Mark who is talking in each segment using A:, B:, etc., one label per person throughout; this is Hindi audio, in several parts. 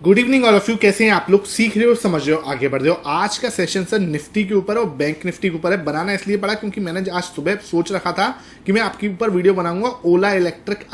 A: Good evening all of you. कैसे हैं आप लोग? सीख रहे हो, समझ रहे हो, आगे बढ़ रहे हो। आज का सेशन सर निफ्टी के ऊपर और बैंक निफ्टी के ऊपर है। बनाना इसलिए पड़ा क्योंकि मैंने आज सुबह सोच रखा था कि मैं आपके ऊपर वीडियो बनाऊंगा ओला इलेक्ट्रिक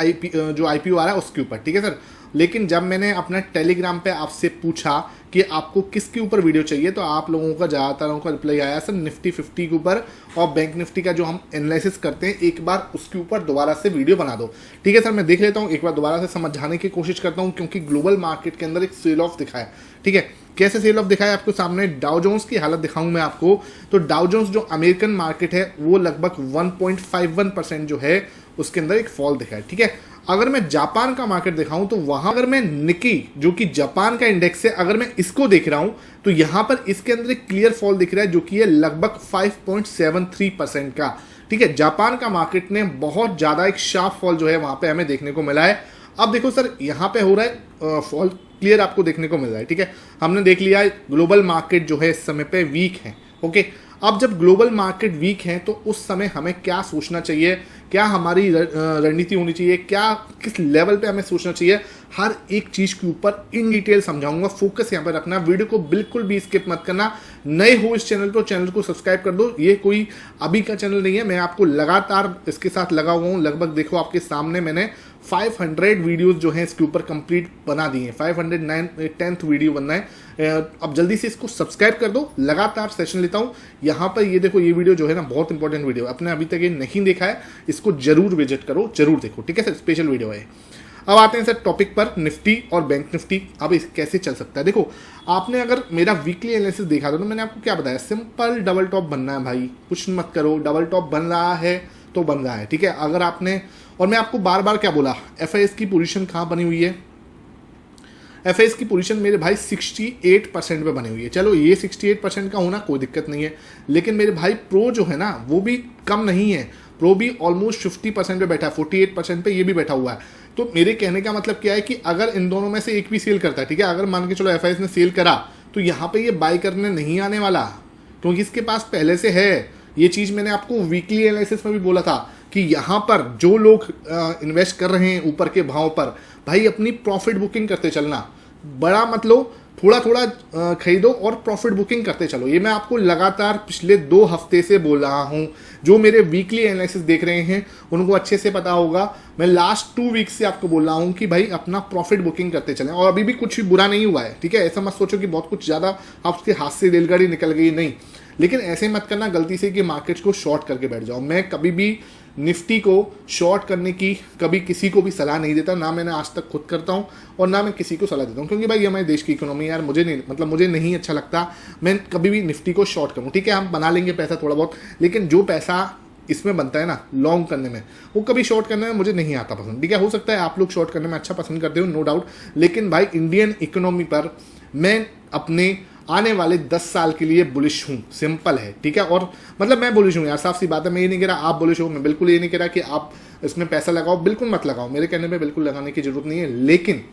A: जो आईपीओ आ रहा है उसके ऊपर, ठीक है सर। लेकिन जब मैंने अपना टेलीग्राम पे आपसे पूछा कि आपको किसके ऊपर वीडियो चाहिए, तो आप लोगों का ज़्यादातर का रिप्लाई आया सर निफ्टी 50 के ऊपर और बैंक निफ्टी का जो हम एनालिसिस करते हैं एक बार उसके ऊपर दोबारा से वीडियो बना दो। ठीक है सर, मैं देख लेता हूँ, एक बार दोबारा से समझाने की कोशिश करता हूँ क्योंकि ग्लोबल मार्केट के अंदर एक सेल ऑफ दिखा है। ठीक है, कैसे सेल ऑफ दिखा है आपको सामने? डाउ जोन्स की हालत दिखाऊं मैं आपको। तो डाउ जोन्स जो अमेरिकन मार्केट है वो लगभग 1.51% जो है उसके अंदर एक फॉल दिखा है। ठीक है, अगर मैं जापान का मार्केट दिखाऊं तो वहां अगर मैं निकी जो कि जापान का इंडेक्स है अगर मैं इसको देख रहा हूं तो यहां पर इसके अंदर एक क्लियर फॉल दिख रहा है जो कि है लगभग 5.73% का। ठीक है, जापान का मार्केट ने बहुत ज्यादा एक शार्प फॉल जो है वहां पे हमें देखने को मिला है। अब देखो सर यहां पे हो रहा है फॉल क्लियर आपको देखने को मिल रहा है। ठीक है, हमने देख लिया है ग्लोबल मार्केट जो है इस समय पे वीक है। ओके, अब जब ग्लोबल मार्केट वीक है तो उस समय हमें क्या सोचना चाहिए, क्या हमारी रणनीति होनी चाहिए, क्या किस लेवल पे हमें सोचना चाहिए, हर एक चीज के ऊपर इन डिटेल समझाऊंगा। फोकस यहाँ पे रखना, वीडियो को बिल्कुल भी स्किप मत करना। नए हो इस चैनल तो चैनल को सब्सक्राइब कर दो। ये कोई अभी का चैनल नहीं है, मैं आपको लगातार इसके साथ लगा हुआ हूँ। लगभग देखो आपके सामने मैंने 500 वीडियोस जो हैं इसके ऊपर कंप्लीट बना दिए हैं। 510th वीडियो बनना है। अब जल्दी से इसको सब्सक्राइब कर दो, लगातार सेशन लेता हूँ यहाँ पर। ये देखो, ये वीडियो जो है ना बहुत इंपॉर्टेंट वीडियो, आपने अभी तक ये नहीं देखा है इसको जरूर विजिट करो, जरूर देखो। ठीक है सर, स्पेशल वीडियो है। अब आते हैं सर टॉपिक पर, निफ्टी और बैंक निफ्टी अब कैसे चल सकता है। देखो, आपने अगर मेरा वीकली एनालिसिस देखा था तो मैंने आपको क्या बताया, सिंपल डबल टॉप बनना है भाई, कुछ मत करो। डबल टॉप बन रहा है तो बन रहा है। ठीक है, अगर आपने, और मैं आपको बार बार क्या बोला, एफआईएस की पोजीशन कहाँ बनी हुई है? एफआईएस की पोजीशन मेरे भाई 68% पे बनी हुई है। चलो ये 68% का होना कोई दिक्कत नहीं है, लेकिन मेरे भाई प्रो जो है ना वो भी कम नहीं है। प्रो भी ऑलमोस्ट 50% पे बैठा है, 48% पे ये भी बैठा हुआ है। तो मेरे कहने का मतलब क्या है कि अगर इन दोनों में से एक भी सेल करता है, ठीक है, अगर मान के चलो एफआईएस ने सेल करा तो यहाँ पे ये बाय करने नहीं आने वाला क्योंकि इसके पास पहले से है। ये चीज मैंने आपको वीकली एनालिसिस में भी बोला था कि यहाँ पर जो लोग इन्वेस्ट कर रहे हैं ऊपर के भाव पर, भाई अपनी प्रॉफिट बुकिंग करते चलना, बड़ा मत लो, थोड़ा थोड़ा खरीदो और प्रॉफिट बुकिंग करते चलो। ये मैं आपको लगातार पिछले 2 हफ्ते से बोल रहा हूँ। जो मेरे वीकली एनालिसिस देख रहे हैं उनको अच्छे से पता होगा, मैं लास्ट 2 वीक से आपको बोल रहा हूँ कि भाई अपना प्रॉफिट बुकिंग करते चलें। और अभी भी कुछ बुरा नहीं हुआ है। ठीक है, ऐसा मत सोचो कि बहुत कुछ ज़्यादा आपके हाथ से रेलगाड़ी निकल गई, नहीं। लेकिन ऐसे मत करना गलती से कि मार्केट्स को शॉर्ट करके बैठ जाओ। मैं कभी भी निफ्टी को शॉर्ट करने की कभी किसी को भी सलाह नहीं देता, ना मैंने आज तक खुद करता हूं और ना मैं किसी को सलाह देता हूं, क्योंकि भाई हमारे देश की इकोनॉमी यार मुझे नहीं अच्छा लगता मैं कभी भी निफ्टी को शॉर्ट करूं। ठीक है, हम बना लेंगे पैसा थोड़ा बहुत, लेकिन जो पैसा इसमें बनता है ना लॉन्ग करने में, वो कभी शॉर्ट करने में मुझे नहीं आता पसंद। ठीक है, हो सकता है आप लोग शॉर्ट करने में अच्छा पसंद करते हो, नो डाउट, लेकिन भाई इंडियन इकोनॉमी पर मैं अपने आने वाले 10 साल के लिए बुलिश हूँ। सिंपल है। ठीक है, और मतलब मैं बुलिश हूँ यार, साफ सी बात है। मैं ये नहीं कह रहा आप बुलिश हो, मैं बिल्कुल ये नहीं कह रहा कि आप इसमें पैसा लगाओ, बिल्कुल मत लगाओ, मेरे कहने में बिल्कुल लगाने की जरूरत नहीं है। लेकिन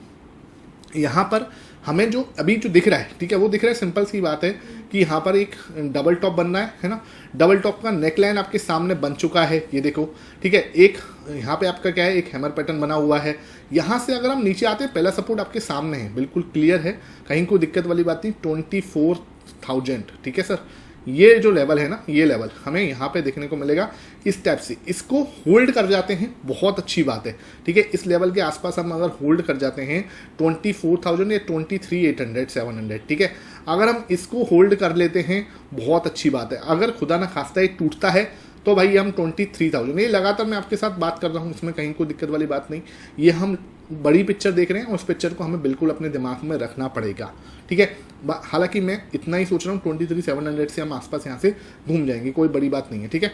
A: यहाँ पर हमें जो अभी जो दिख रहा है, ठीक है, वो दिख रहा है, सिंपल सी बात है कि यहाँ पर एक डबल टॉप बनना है ना। डबल टॉप का नेकलाइन आपके सामने बन चुका है, ये देखो। ठीक है, एक यहाँ पे आपका क्या है, एक हैमर पैटर्न बना हुआ है। यहाँ से अगर हम नीचे आते हैं, पहला सपोर्ट आपके सामने है, बिल्कुल क्लियर है, कहीं कोई दिक्कत वाली बात नहीं, 24,000। ठीक है सर, ये जो लेवल है ना, ये लेवल हमें यहाँ पे देखने को मिलेगा इस टाइप से। इसको होल्ड कर जाते हैं, बहुत अच्छी बात है। ठीक है, इस लेवल के आसपास हम अगर होल्ड कर जाते हैं 24,000 या 23,800 700, ठीक है, अगर हम इसको होल्ड कर लेते हैं बहुत अच्छी बात है। अगर खुदा ना खास्ता ये टूटता है तो भाई हम 23,000, ये लगातार मैं आपके साथ बात कर रहा हूँ, इसमें कहीं कोई दिक्कत वाली बात नहीं। ये हम बड़ी पिक्चर देख रहे हैं और उस पिक्चर को हमें बिल्कुल अपने दिमाग में रखना पड़ेगा। ठीक है, हालांकि मैं इतना ही सोच रहा हूँ 23,700 से हम आसपास यहाँ से घूम जाएंगे, कोई बड़ी बात नहीं है। ठीक है,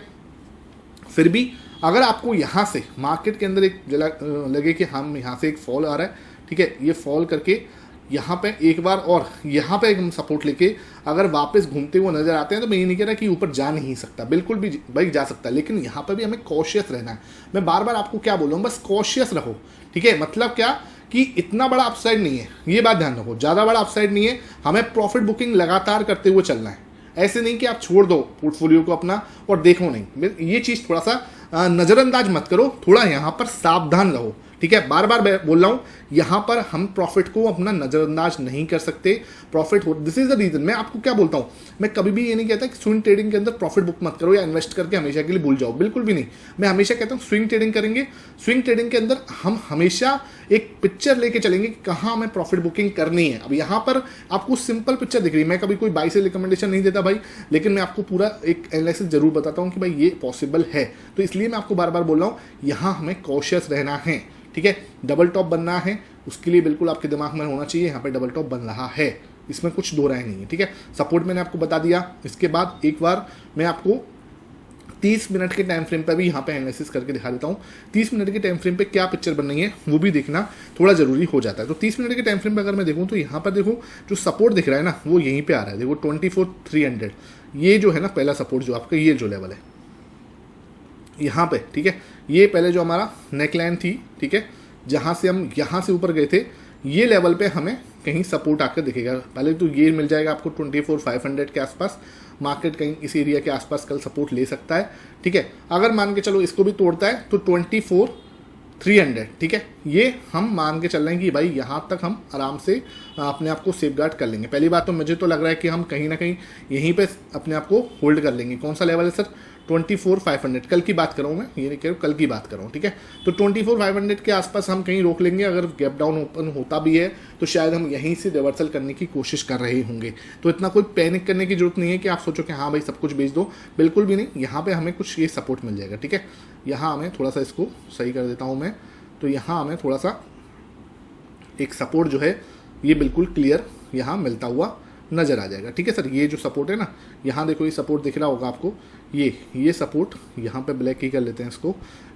A: फिर भी अगर आपको यहाँ से मार्केट के अंदर एक लगे कि हम यहाँ से एक फॉल आ रहा है, ठीक है, ये फॉल करके यहाँ पे एक बार और यहाँ पे हम सपोर्ट लेके अगर वापस घूमते हुए नजर आते हैं तो मैं ये नहीं कह रहा कि ऊपर जा नहीं सकता, बिल्कुल भी भाई जा सकता है, लेकिन यहाँ पे भी हमें कॉशियस रहना है। मैं बार बार आपको क्या बोल रहा हूँ, बस कॉशियस रहो। ठीक है, मतलब क्या कि इतना बड़ा अपसाइड नहीं है, ये बात ध्यान रखो, ज़्यादा बड़ा अपसाइड नहीं है, हमें प्रॉफिट बुकिंग लगातार करते हुए चलना है। ऐसे नहीं कि आप छोड़ दो पोर्टफोलियो को अपना और देखो नहीं, ये चीज़ थोड़ा सा नज़रअंदाज मत करो, थोड़ा यहाँ पर सावधान रहो। ठीक है, बार बार बोल रहा हूं, यहां पर हम प्रॉफिट को अपना नजरअंदाज नहीं कर सकते। प्रॉफिट हो, दिस इज द रीजन। मैं आपको क्या बोलता हूं, मैं कभी भी ये नहीं कहता कि स्विंग ट्रेडिंग के अंदर प्रॉफिट बुक मत करो या इन्वेस्ट करके हमेशा के लिए भूल जाओ, बिल्कुल भी नहीं। मैं हमेशा कहता हूं स्विंग ट्रेडिंग करेंगे। स्विंग ट्रेडिंग के अंदर हम हमेशा एक पिक्चर लेके चलेंगे कि कहां हमें प्रॉफिट बुकिंग करनी है। अब यहां पर आपको सिंपल पिक्चर दिख रही है, मैं कभी कोई बाई से रिकमेंडेशन नहीं देता भाई, लेकिन मैं आपको पूरा एक एनालिसिस जरूर बताता हूं कि भाई ये पॉसिबल है। तो इसलिए मैं आपको बार बार बोल रहा हूं, यहां हमें कॉशियस रहना है, ठीक है। डबल टॉप बनना है, उसके लिए बिल्कुल आपके दिमाग में होना चाहिए यहाँ पे डबल टॉप बन रहा है, इसमें कुछ दो राय नहीं है, ठीक है। सपोर्ट मैंने आपको बता दिया। इसके बाद एक बार मैं आपको 30 मिनट के टाइम फ्रेम पर भी यहाँ पे एनालिसिस करके दिखा देता हूँ। 30 मिनट के टाइम फ्रेम पे क्या पिक्चर बन रही है वो भी देखना थोड़ा जरूरी हो जाता है। तो 30 मिनट के टाइम फ्रेम पे अगर मैं देखूँ तो यहाँ पर देखो जो सपोर्ट दिख रहा है ना, वो यहीं पे आ रहा है, देखो 24,300। ये जो है ना पहला सपोर्ट जो आपका ये जो लेवल है यहाँ पे, ठीक है। ये पहले जो हमारा नेकलाइन थी, ठीक है, जहाँ से हम यहाँ से ऊपर गए थे, ये लेवल पे हमें कहीं सपोर्ट आकर दिखेगा। पहले तो ये मिल जाएगा आपको 24,500 के आसपास। मार्केट कहीं इस एरिया के आसपास कल सपोर्ट ले सकता है, ठीक है। अगर मान के चलो इसको भी तोड़ता है तो 24,300, ठीक है। ये हम मान के चल रहे हैं कि भाई यहाँ तक हम आराम से अपने आप को सेफगार्ड कर लेंगे। पहली बात तो मुझे तो लग रहा है कि हम कहीं ना कहीं यहीं पे अपने आप को होल्ड कर लेंगे। कौन सा लेवल है सर? 24,500। कल की बात कर रहा हूँ मैं, ये नहीं कह रहा हूँ, कल की बात कर रहा हूँ, ठीक है। तो 24,500 के आसपास हम कहीं रोक लेंगे। अगर गैप डाउन ओपन होता भी है तो शायद हम यहीं से रिवर्सल करने की कोशिश कर रहे होंगे। तो इतना कोई पैनिक करने की जरूरत नहीं है कि आप सोचो कि हाँ भाई सब कुछ बेच दो, बिल्कुल भी नहीं। यहाँ पे हमें कुछ ये सपोर्ट मिल जाएगा, ठीक है। यहाँ हमें थोड़ा सा इसको सही कर देता हूँ मैं, तो यहाँ हमें थोड़ा सा एक सपोर्ट जो है ये बिल्कुल क्लियर यहाँ मिलता हुआ नज़र आ जाएगा, ठीक है सर। ये जो सपोर्ट है ना, यहाँ देखो ये सपोर्ट दिख रहा होगा आपको, ये सपोर्ट यहाँ पे ब्लैक ही कर लेते हैं इसको।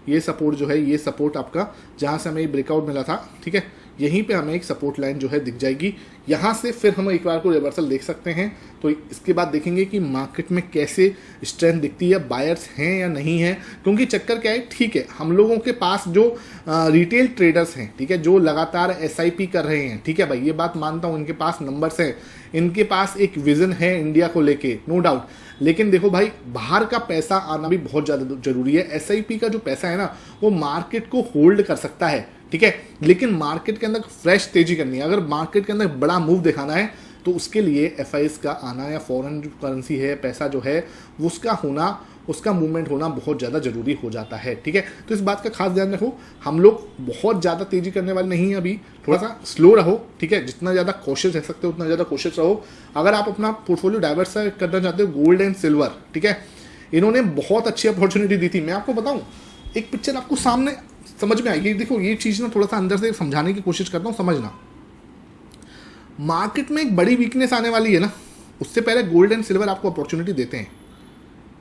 A: ये सपोर्ट जो है, ये सपोर्ट आपका जहाँ से हमें ब्रेकआउट मिला था, ठीक है, यहीं पे हमें एक सपोर्ट लाइन जो है दिख जाएगी। यहाँ से फिर हम एक बार को रिवर्सल देख सकते हैं। तो इसके बाद देखेंगे कि मार्केट में कैसे स्ट्रेंथ दिखती है, बायर्स हैं या नहीं है। क्योंकि चक्कर क्या है, ठीक है, हम लोगों के पास जो रिटेल ट्रेडर्स हैं, ठीक है, जो लगातार SIP कर रहे हैं, ठीक है भाई, ये बात मानता हूँ, इनके पास नंबर्स हैं, इनके पास एक विजन है इंडिया को लेके, नो डाउट। लेकिन देखो भाई, बाहर का पैसा आना भी बहुत ज़्यादा जरूरी है। SIP का जो पैसा है ना, वो मार्केट को होल्ड कर सकता है, ठीक है, लेकिन मार्केट के अंदर फ्रेश तेजी करनी है, अगर मार्केट के अंदर बड़ा मूव दिखाना है तो उसके लिए FIs का आना या फॉरेन जो करेंसी है, पैसा जो है उसका होना, उसका मूवमेंट होना बहुत ज़्यादा जरूरी हो जाता है, ठीक है। तो इस बात का खास ध्यान रखो, हम लोग बहुत ज़्यादा तेजी करने वाले नहीं हैं अभी, थोड़ा सा स्लो रहो, ठीक है। जितना ज़्यादा कोशिश रह सकते हो उतना ज़्यादा कोशिश रहो। अगर आप अपना पोर्टफोलियो डाइवर्सिफाई करना चाहते हो, गोल्ड एंड सिल्वर, ठीक है, इन्होंने बहुत अच्छी अपॉर्चुनिटी दी थी। मैं आपको बताऊँ, एक पिक्चर आपको सामने समझ में आएगी। देखो ये चीज़ ना थोड़ा सा अंदर से समझाने की कोशिश करता हूँ, समझना। मार्केट में एक बड़ी वीकनेस आने वाली है ना, उससे पहले गोल्ड एंड सिल्वर आपको अपॉर्चुनिटी देते हैं।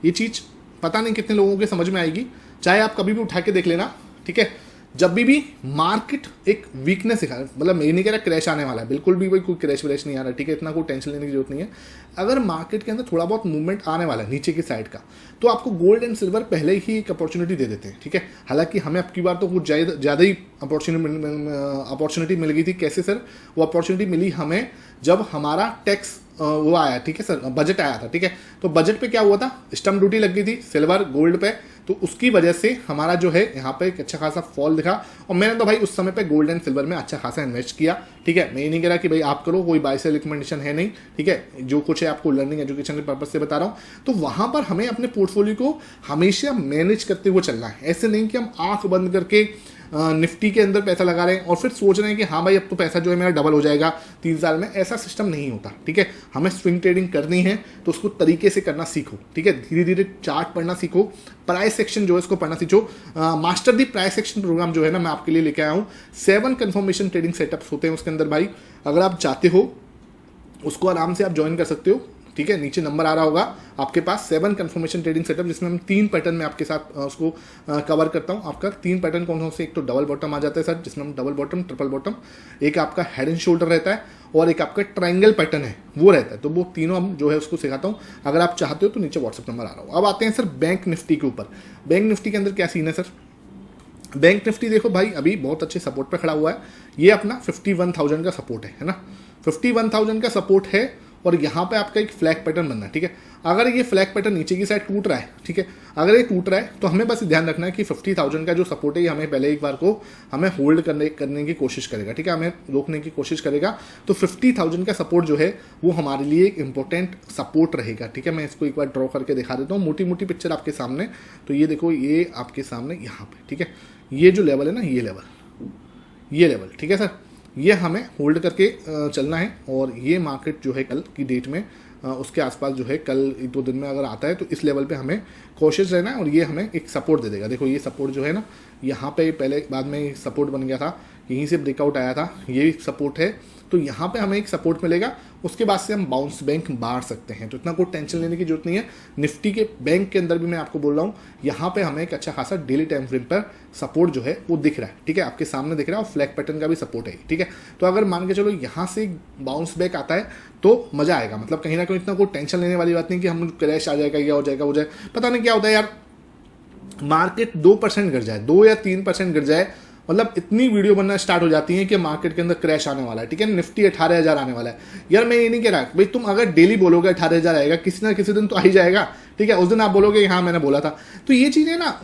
A: ये चीज़ पता नहीं कितने लोगों के समझ में आएगी, चाहे आप कभी भी उठा के देख लेना, ठीक है। जब भी मार्केट एक वीकनेस दिखा, मतलब मैं नहीं कह रहा क्रैश आने वाला है, बिल्कुल भी कोई क्रैश व्रैश नहीं आ रहा, ठीक है, इतना कोई टेंशन लेने की जरूरत नहीं है। अगर मार्केट के अंदर थोड़ा बहुत मूवमेंट आने वाला है नीचे की साइड का, तो आपको गोल्ड एंड सिल्वर पहले ही एक अपॉर्चुनिटी दे देते हैं, ठीक है। हालांकि हमें अब की बार तो कुछ ज़्यादा ही अपॉर्चुनिटी मिल गई थी। कैसे सर? वो अपॉर्चुनिटी मिली हमें जब हमारा टैक्स वो आया, ठीक है सर, बजट आया था, ठीक है। तो बजट पे क्या हुआ था, स्टम्प ड्यूटी लग गई थी सिल्वर गोल्ड पे, तो उसकी वजह से हमारा जो है यहाँ पे एक अच्छा खासा फॉल दिखा। और मैंने तो भाई उस समय पे गोल्ड एंड सिल्वर में अच्छा खासा इन्वेस्ट किया, ठीक है। मैं ये नहीं कह रहा कि भाई आप करो, कोई बाय सेल रिकमेंडेशन है नहीं, ठीक है। जो कुछ है आपको लर्निंग एजुकेशन के पर्पज से बता रहा हूँ। तो वहाँ पर हमें अपने पोर्टफोलियो को हमेशा मैनेज करते हुए चलना है। ऐसे नहीं कि हम आंख बंद करके निफ्टी के अंदर पैसा लगा रहे हैं और फिर सोच रहे हैं कि हाँ भाई अब तो पैसा जो है मेरा डबल हो जाएगा 3 साल में। ऐसा सिस्टम नहीं होता, ठीक है। हमें स्विंग ट्रेडिंग करनी है तो उसको तरीके से करना सीखो, ठीक है। धीरे धीरे चार्ट पढ़ना सीखो, प्राइस सेक्शन जो है इसको पढ़ना सीखो। Master the price section programme जो है ना, मैं आपके लिए लेके आया हूँ। 7 कन्फर्मेशन ट्रेडिंग सेटअप्स होते हैं उसके अंदर भाई, अगर आप चाहते हो उसको आराम से आप ज्वाइन कर सकते हो, ठीक है। नीचे नंबर आ रहा होगा आपके पास, 7 कन्फर्मेशन ट्रेडिंग सेटअप, जिसमें हम 3 पैटर्न में आपके साथ उसको कवर करता हूं। आपका 3 पैटर्न कौन कौन से? एक तो डबल बॉटम आ जाता है सर, जिसमें हम डबल बॉटम, ट्रिपल बॉटम, एक आपका हेड एंड शोल्डर रहता है और एक आपका ट्रायंगल पैटर्न है वो रहता है। तो वो तीनों हम जो है उसको सिखाता हूँ, अगर आप चाहते हो तो नीचे व्हाट्सअप नंबर आ रहा हो। अब आते हैं सर बैंक निफ्टी के ऊपर। बैंक निफ्टी के अंदर क्या सीन है सर? बैंक निफ्टी देखो भाई अभी बहुत अच्छे सपोर्ट पे खड़ा हुआ है। ये अपना 51,000 का सपोर्ट है ना, 51,000 का सपोर्ट है और यहाँ पे आपका एक फ्लैग पैटर्न बनना है, ठीक है। अगर ये फ्लैग पैटर्न नीचे की साइड टूट रहा है, ठीक है, अगर ये टूट रहा है तो हमें बस ध्यान रखना है कि 50,000 का जो सपोर्ट है ये हमें पहले एक बार को हमें होल्ड करने की कोशिश करेगा, ठीक है, हमें रोकने की कोशिश करेगा। तो 50,000 का सपोर्ट जो है वो हमारे लिए एक इंपॉर्टेंट सपोर्ट रहेगा, ठीक है। मैं इसको एक बार ड्रॉ करके दिखा देता हूँ, मोटी मोटी पिक्चर आपके सामने। तो ये देखो, ये आपके सामने यहाँ पे, ठीक है, ये जो लेवल है ना, ये लेवल, ठीक है सर, ये हमें होल्ड करके चलना है। और ये मार्केट जो है कल की डेट में उसके आसपास जो है कल 1-2 दिन में अगर आता है तो इस लेवल पे हमें कोशिश रहना है और ये हमें एक सपोर्ट दे देगा। देखो ये सपोर्ट जो है ना, यहाँ पे पहले बाद में सपोर्ट बन गया था, यहीं से ब्रेकआउट आया था, ये सपोर्ट है। तो यहाँ पे हमें एक सपोर्ट मिलेगा, उसके बाद से हम बाउंस बैंक मार सकते हैं। तो इतना कोई टेंशन लेने की जरूरत नहीं है। निफ्टी के बैंक के अंदर भी मैं आपको बोल रहा हूँ, यहाँ पे हमें एक अच्छा खासा डेली टाइम फ्रेम पर सपोर्ट जो है वो दिख रहा है, ठीक है, आपके सामने दिख रहा है, और फ्लैग पैटर्न का भी सपोर्ट है, ठीक है। तो अगर मान के चलो यहाँ से बाउंस बैक आता है तो मजा आएगा, मतलब कहीं ना कहीं इतना कोई टेंशन लेने वाली बात नहीं कि हम क्रैश आ जाएगा, या हो जाएगा, हो जाए, पता नहीं क्या होता है यार। मार्केट 2% गिर जाए, 2 या 3% गिर जाए, मतलब इतनी वीडियो बनना स्टार्ट हो जाती है कि मार्केट के अंदर क्रैश आने वाला है, ठीक है, निफ्टी 18,000 आने वाला है। यार मैं ये नहीं कह रहा भाई, तुम अगर डेली बोलोगे 18,000 आएगा, किसी ना किसी दिन तो आ ही जाएगा, ठीक है, उस दिन आप बोलोगे हाँ मैंने बोला था। तो ये चीज़ें ना,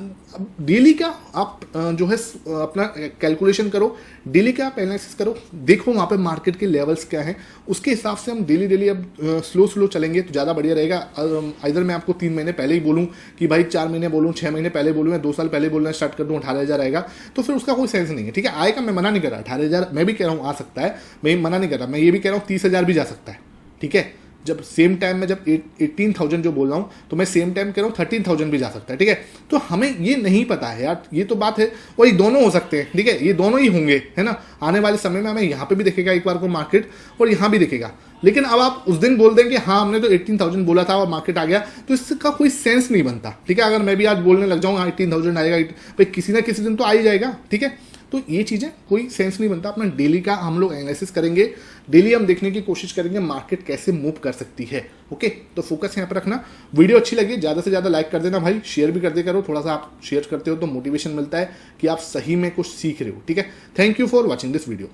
A: डेली का आप जो है अपना कैलकुलेशन करो, डेली का आप एनालिसिस करो, देखो वहाँ पे मार्केट के लेवल्स क्या हैं, उसके हिसाब से हम डेली अब स्लो चलेंगे तो ज़्यादा बढ़िया रहेगा। इधर मैं आपको 3 महीने पहले ही बोलूँ कि भाई 4 महीने बोलूँ, 6 महीने पहले बोलूँ, या 2 साल पहले बोलना स्टार्ट कर दूँ 18,000 आएगा, तो फिर उसका कोई सेंस नहीं है, ठीक है। आएगा, मैं मना नहीं कर रहा, 18,000 मैं भी कह रहा हूँ आ सकता है, मैं मना नहीं कर रहा, मैं ये भी कह रहा हूँ 30,000 भी जा सकता है, ठीक है। जब सेम टाइम में जब 18,000 जो बोल रहा हूँ, तो मैं सेम टाइम कह रहा हूँ 13,000 भी जा सकता है, ठीक है। तो हमें ये नहीं पता है यार, ये तो बात है, और ये दोनों हो सकते हैं, ठीक है, ये दोनों ही होंगे, है ना। आने वाले समय में हमें यहाँ पे भी दिखेगा एक बार को मार्केट, और यहाँ भी दिखेगा। लेकिन अब आप उस दिन बोल दें कि हाँ हमने तो 18,000 बोला था और मार्केट आ गया, तो इसका कोई सेंस नहीं बनता, ठीक है। अगर मैं भी आज बोलने लग जाऊँ हाँ 18,000 आएगा, भाई किसी ना किसी दिन तो आ ही जाएगा, ठीक है। तो ये चीज़ें कोई सेंस नहीं बनता। अपना डेली का हम लोग एनालिसिस करेंगे, डेली हम देखने की कोशिश करेंगे मार्केट कैसे मूव कर सकती है, ओके। तो फोकस यहाँ पर रखना। वीडियो अच्छी लगी ज़्यादा से ज़्यादा लाइक कर देना भाई, शेयर भी कर दे करो, थोड़ा सा आप शेयर करते हो तो मोटिवेशन मिलता है कि आप सही में कुछ सीख रहे हो, ठीक है। Thank you for watching this video.